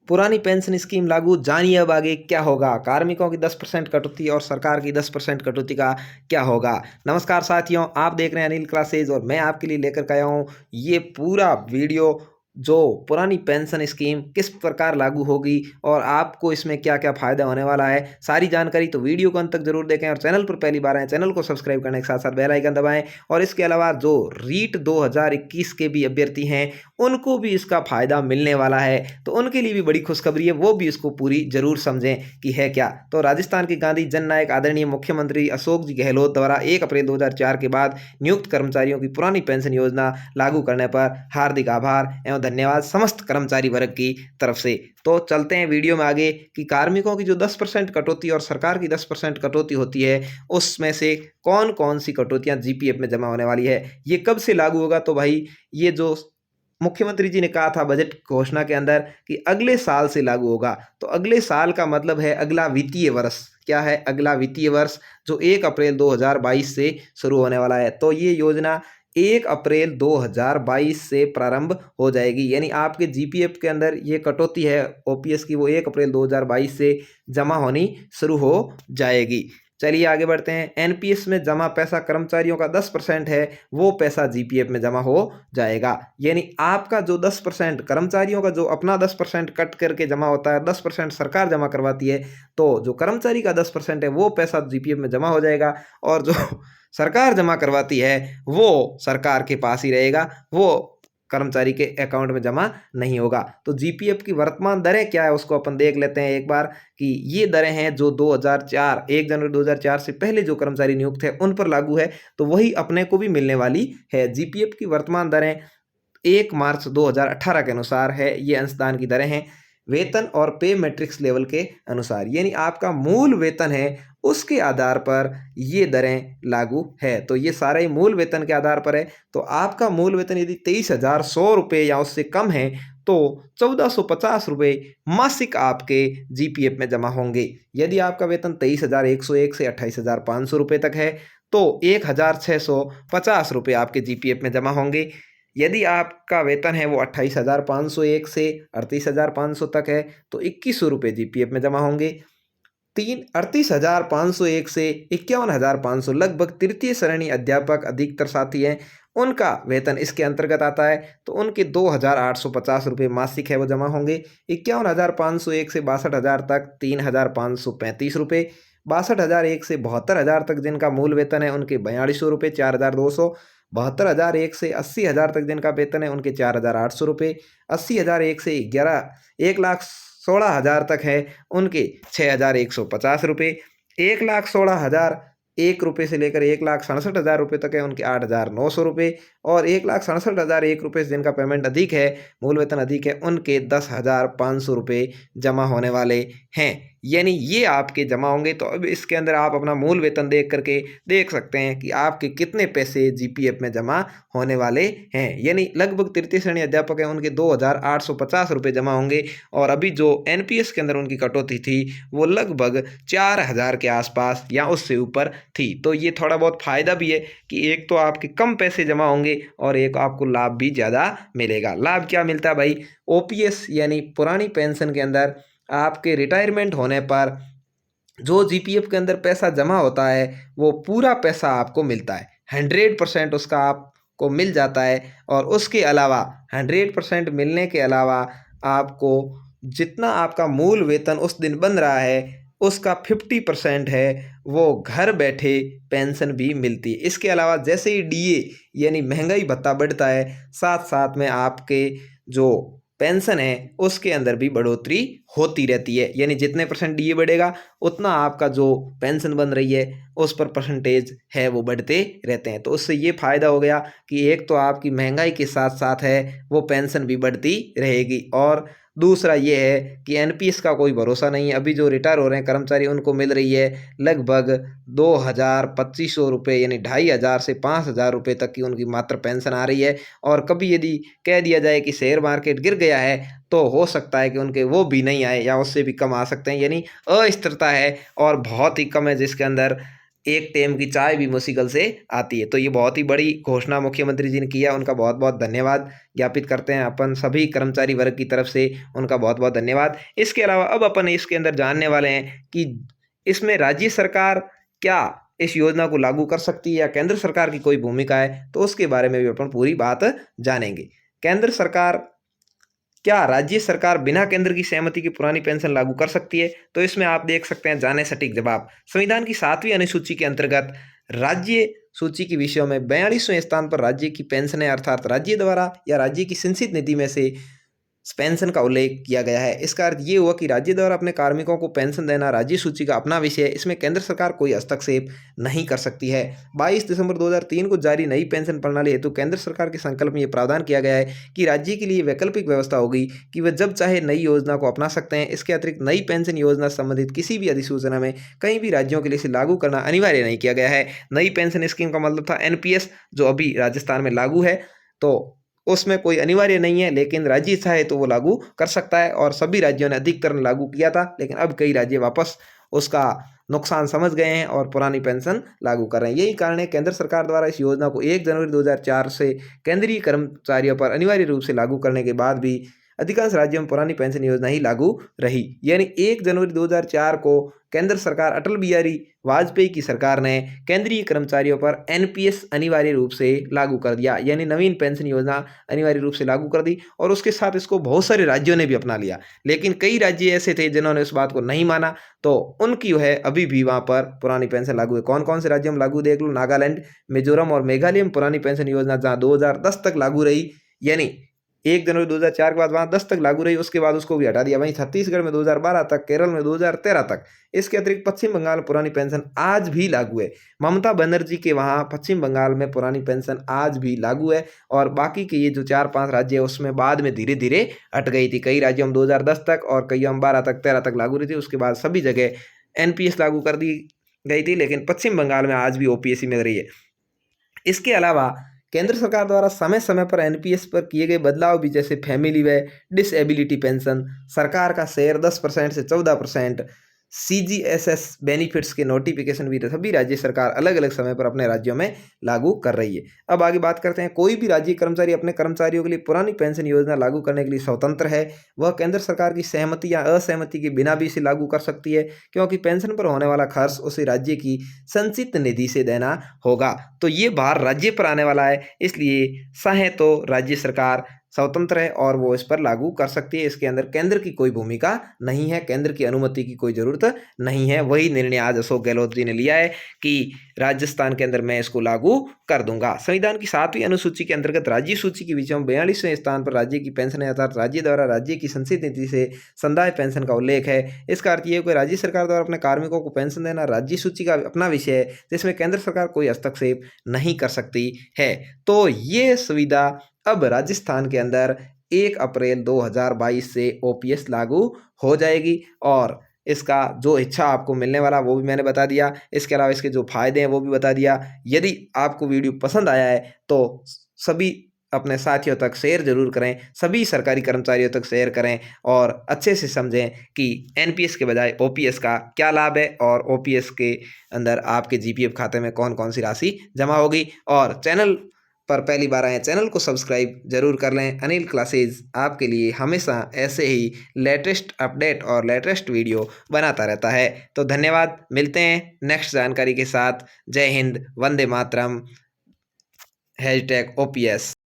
पुरानी pension scheme लागू, जानिए अब आगे क्या होगा। कार्मिकों की 10% कटौती और सरकार की 10% कटौती का क्या होगा। नमस्कार साथियों, आप देख रहे हैं अनिल क्लासेज और मैं आपके लिए लेकर के आया हूँ ये पूरा वीडियो। जो पुरानी पेंशन स्कीम किस प्रकार लागू होगी और आपको इसमें क्या क्या फायदा होने वाला है, सारी जानकारी तो वीडियो को अंत तक जरूर देखें। और चैनल पर पहली बार आए चैनल को सब्सक्राइब करने के साथ साथ बेल आइकन दबाएं। और इसके अलावा जो रीट 2021 के भी अभ्यर्थी हैं उनको भी इसका फायदा मिलने वाला है, तो उनके लिए भी बड़ी खुशखबरी है, वो भी इसको पूरी जरूर समझें कि है क्या। तो राजस्थान के गांधी जननायक आदरणीय मुख्यमंत्री अशोक जी गहलोत द्वारा 1 अप्रैल 2004 के बाद नियुक्त कर्मचारियों की पुरानी पेंशन योजना लागू करने पर हार्दिक आभार एवं धन्यवाद समस्त कर्मचारी वर्ग की तरफ से। तो चलते हैं वीडियो में आगे कि कार्मिकों की जो 10% कटौती और सरकार की 10% कटौती होती है उसमें से कौन कौन सी कटौतियां जीपीएफ में जमा होने वाली है, ये कब से लागू होगा। तो भाई ये जो मुख्यमंत्री जी ने कहा था बजट घोषणा के अंदर कि अगले साल से लागू होगा, तो अगले साल का मतलब है अगला वित्तीय वर्ष। क्या है अगला वित्तीय वर्ष, जो 1 अप्रैल 2022 से शुरू होने वाला है। तो ये योजना 1 अप्रैल 2022 से प्रारंभ हो जाएगी, यानी आपके जीपीएफ के अंदर ये कटौती है ओपीएस की, वो 1 अप्रैल 2022 से जमा होनी शुरू हो जाएगी। चलिए आगे बढ़ते हैं। एनपीएस में जमा पैसा कर्मचारियों का 10% है, वो पैसा जीपीएफ में जमा हो जाएगा। यानी आपका जो 10% कर्मचारियों का जो अपना 10% कट करके जमा होता है, 10% सरकार जमा करवाती है, तो जो कर्मचारी का 10% है वो पैसा जीपीएफ में जमा हो जाएगा। और जो सरकार जमा करवाती है वो सरकार के पास ही रहेगा, वो कर्मचारी के अकाउंट में जमा नहीं होगा। तो जीपीएफ की वर्तमान दरें क्या है उसको अपन देख लेते हैं एक बार कि ये दरें हैं जो 2004 1 जनवरी 2004 से पहले जो कर्मचारी नियुक्त है उन पर लागू है, तो वही अपने को भी मिलने वाली है। जीपीएफ की वर्तमान दरें 1 मार्च 2018 के अनुसार है, ये अंशदान की दरें हैं वेतन और पे मैट्रिक्स लेवल के अनुसार, यानी आपका मूल वेतन है उसके आधार पर ये दरें लागू है। तो ये सारा ही मूल वेतन के आधार पर है। तो आपका मूल वेतन यदि 23,100 रुपये या उससे कम है तो 1450 रुपये मासिक आपके जीपीएफ में जमा होंगे। यदि आपका वेतन 23,101 से 28,500 रुपये तक है तो 1,650 रुपये आपके जीपीएफ में जमा होंगे। यदि आपका वेतन है वो 28,501 से 38,500 तक है तो 2100 रुपये जीपीएफ में जमा होंगे। 38,501 से 51,500 लगभग तृतीय श्रेणी अध्यापक अधिकतर साथी हैं, उनका वेतन इसके अंतर्गत आता है, तो उनके 2,850 रुपये मासिक है वो जमा होंगे। 51,501 से 62,000 तक 3,535 रुपये, 62,001 से 72,000 तक जिनका मूल वेतन है उनके 4200 रुपये 4,200, 72,001 से 80,000 तक जिनका वेतन है उनके 4,800 रुपये, 80,001 से 1,16,000 तक है उनके 6,150 रुपये, 1,16,001 रुपये से लेकर 1,67,000 रुपये तक है उनके 8,900 रुपये, और 1,67,001 रुपये से जिनका पेमेंट अधिक है, मूल वेतन अधिक है, उनके 10,500 रुपये जमा होने वाले हैं। यानी ये आपके जमा होंगे। तो अब इसके अंदर आप अपना मूल वेतन देख करके देख सकते हैं कि आपके कितने पैसे जीपीएफ में जमा होने वाले हैं। यानी लगभग तृतीय श्रेणी अध्यापक हैं उनके 2,850 रुपये जमा होंगे, और अभी जो एनपीएस के अंदर उनकी कटौती थी वो लगभग 4,000 के आसपास या उससे ऊपर थी। तो ये थोड़ा बहुत फ़ायदा भी है कि एक तो आपके कम पैसे जमा होंगे और एक आपको लाभ भी ज़्यादा मिलेगा। लाभ क्या मिलता है भाई, ओपीएस यानी पुरानी पेंशन के अंदर आपके रिटायरमेंट होने पर जो जीपीएफ के अंदर पैसा जमा होता है वो पूरा पैसा आपको मिलता है, 100% उसका आपको मिल जाता है। और उसके अलावा 100% मिलने के अलावा आपको जितना आपका मूल वेतन उस दिन बन रहा है उसका 50% है वो घर बैठे पेंशन भी मिलती है। इसके अलावा जैसे ही डीए यानी महंगाई भत्ता बढ़ता है, साथ साथ में आपके जो पेंशन है उसके अंदर भी बढ़ोतरी होती रहती है। यानी जितने परसेंट डीए बढ़ेगा उतना आपका जो पेंशन बन रही है उस पर परसेंटेज है वो बढ़ते रहते हैं। तो उससे ये फ़ायदा हो गया कि एक तो आपकी महंगाई के साथ साथ है वो पेंशन भी बढ़ती रहेगी, और दूसरा ये है कि एनपीएस का कोई भरोसा नहीं है। अभी जो रिटायर हो रहे हैं कर्मचारी उनको मिल रही है लगभग 2,250 रुपये, यानी 2,500 से 5,000 रुपये तक की उनकी मात्र पेंशन आ रही है। और कभी यदि कह दिया जाए कि शेयर मार्केट गिर गया है तो हो सकता है कि उनके वो भी नहीं आए या उससे भी कम आ सकते हैं। यानी अस्थिरता है और बहुत ही कम है जिसके अंदर एक टाइम की चाय भी मुश्किल से आती है। तो ये बहुत ही बड़ी घोषणा मुख्यमंत्री जी ने किया, उनका बहुत बहुत धन्यवाद ज्ञापित करते हैं अपन सभी कर्मचारी वर्ग की तरफ से, उनका बहुत बहुत धन्यवाद। इसके अलावा अब अपन इसके अंदर जानने वाले हैं कि इसमें राज्य सरकार क्या इस योजना को लागू कर सकती है या केंद्र सरकार की कोई भूमिका है, तो उसके बारे में भी अपन पूरी बात जानेंगे। केंद्र सरकार, क्या राज्य सरकार बिना केंद्र की सहमति की पुरानी पेंशन लागू कर सकती है? तो इसमें आप देख सकते हैं, जाने सटीक जवाब। संविधान की 7वीं अनुसूची के अंतर्गत राज्य सूची के विषयों में 42वें स्थान पर राज्य की पेंशनें अर्थात राज्य द्वारा या राज्य की संचित निधि में से पेंशन का उल्लेख किया गया है। इसका अर्थ ये हुआ कि राज्य द्वारा अपने कार्मिकों को पेंशन देना राज्य सूची का अपना विषय है, इसमें केंद्र सरकार कोई हस्तक्षेप नहीं कर सकती है। 22 दिसंबर 2003 को जारी नई पेंशन प्रणाली हेतु केंद्र सरकार के संकल्प में यह प्रावधान किया गया है कि राज्य के लिए वैकल्पिक व्यवस्था होगी कि वे जब चाहे नई योजना को अपना सकते हैं। इसके अतिरिक्त नई पेंशन योजना संबंधित किसी भी अधिसूचना में कहीं भी राज्यों के लिए इसे लागू करना अनिवार्य नहीं किया गया है। नई पेंशन स्कीम का मतलब था एनपीएस, जो अभी राजस्थान में लागू है, तो उसमें कोई अनिवार्य नहीं है, लेकिन राज्य चाहे तो वो लागू कर सकता है और सभी राज्यों ने अधिकतर ने लागू किया था, लेकिन अब कई राज्य वापस उसका नुकसान समझ गए हैं और पुरानी पेंशन लागू कर रहे हैं। यही कारण है केंद्र सरकार द्वारा इस योजना को 1 जनवरी 2004 से केंद्रीय कर्मचारियों पर अनिवार्य रूप से लागू करने के बाद भी अधिकांश राज्यों में पुरानी पेंशन योजना ही लागू रही। यानी 1 जनवरी 2004 को केंद्र सरकार, अटल बिहारी वाजपेयी की सरकार ने केंद्रीय कर्मचारियों पर एनपीएस अनिवार्य रूप से लागू कर दिया, यानी नवीन पेंशन योजना अनिवार्य रूप से लागू कर दी और उसके साथ इसको बहुत सारे राज्यों ने भी अपना लिया। लेकिन कई राज्य ऐसे थे जिन्होंने उस बात को नहीं माना, तो उनकी जो है अभी भी वहाँ पर पुरानी पेंशन लागू है। कौन कौन से राज्यों में लागू देख लो, नागालैंड, मिजोरम और मेघालय में पुरानी पेंशन योजना जहाँ 2010 तक लागू रही, यानी 1 जनवरी 2004 के बाद वहाँ 10 तक लागू रही, उसके बाद उसको भी हटा दिया। वहीं छत्तीसगढ़ में 2012 तक, केरल में 2013 तक। इसके अतिरिक्त पश्चिम बंगाल में पुरानी पेंशन आज भी लागू है। ममता बनर्जी के वहाँ पश्चिम बंगाल में पुरानी पेंशन आज भी लागू है और बाकी के ये जो 4-5 राज्य है उसमें बाद में धीरे धीरे हट गई थी। कई राज्यों में 2010 तक और कई में 12 तक, 13 तक लागू रही थी, उसके बाद सभी जगह एनपीएस लागू कर दी गई थी, लेकिन पश्चिम बंगाल में आज भी ओपीएस ही मिल रही है। इसके अलावा केंद्र सरकार द्वारा समय समय पर एनपीएस पर किए गए बदलाव भी, जैसे फैमिली व डिसेबिलिटी पेंशन, सरकार का शेयर 10% से 14%, सीजीएसएस बेनिफिट्स के नोटिफिकेशन भी सभी राज्य सरकार अलग अलग समय पर अपने राज्यों में लागू कर रही है। अब आगे बात करते हैं, कोई भी राज्य कर्मचारी अपने कर्मचारियों के लिए पुरानी पेंशन योजना लागू करने के लिए स्वतंत्र है। वह केंद्र सरकार की सहमति या असहमति के बिना भी इसे लागू कर सकती है, क्योंकि पेंशन पर होने वाला खर्च उसे राज्य की संचित निधि से देना होगा। तो ये भार राज्य पर आने वाला है, इसलिए चाहे तो राज्य सरकार स्वतंत्र है और वो इस पर लागू कर सकती है। इसके अंदर केंद्र की कोई भूमिका नहीं है, केंद्र की अनुमति की कोई जरूरत नहीं है। वही निर्णय आज अशोक गहलोत जी ने लिया है कि राजस्थान के अंदर मैं इसको लागू कर दूंगा। संविधान की 7वीं अनुसूची के अंतर्गत राज्य सूची के विषय में 42वें स्थान पर राज्य की पेंशन अर्थात राज्य द्वारा राज्य की संचित निधि से संदाय पेंशन का उल्लेख है। इसका अर्थ यह है कि राज्य सरकार द्वारा अपने कार्मिकों को पेंशन देना राज्य सूची का अपना विषय है, जिसमें केंद्र सरकार कोई हस्तक्षेप नहीं कर सकती है। तो ये सुविधा अब राजस्थान के अंदर 1 अप्रैल 2022 से ओपीएस लागू हो जाएगी और इसका जो इच्छा आपको मिलने वाला वो भी मैंने बता दिया। इसके अलावा इसके जो फायदे हैं वो भी बता दिया। यदि आपको वीडियो पसंद आया है तो सभी अपने साथियों तक शेयर जरूर करें, सभी सरकारी कर्मचारियों तक शेयर करें और अच्छे से समझें कि एनपीएस के बजाय ओपीएस का क्या लाभ है और ओपीएस के अंदर आपके जीपीएफ खाते में कौन कौन सी राशि जमा होगी। और चैनल पर पहली बार आए, चैनल को सब्सक्राइब जरूर कर लें। अनिल क्लासेज आपके लिए हमेशा ऐसे ही लेटेस्ट अपडेट और लेटेस्ट वीडियो बनाता रहता है। तो धन्यवाद, मिलते हैं नेक्स्ट जानकारी के साथ। जय हिंद, वंदे मातरम, #OPS।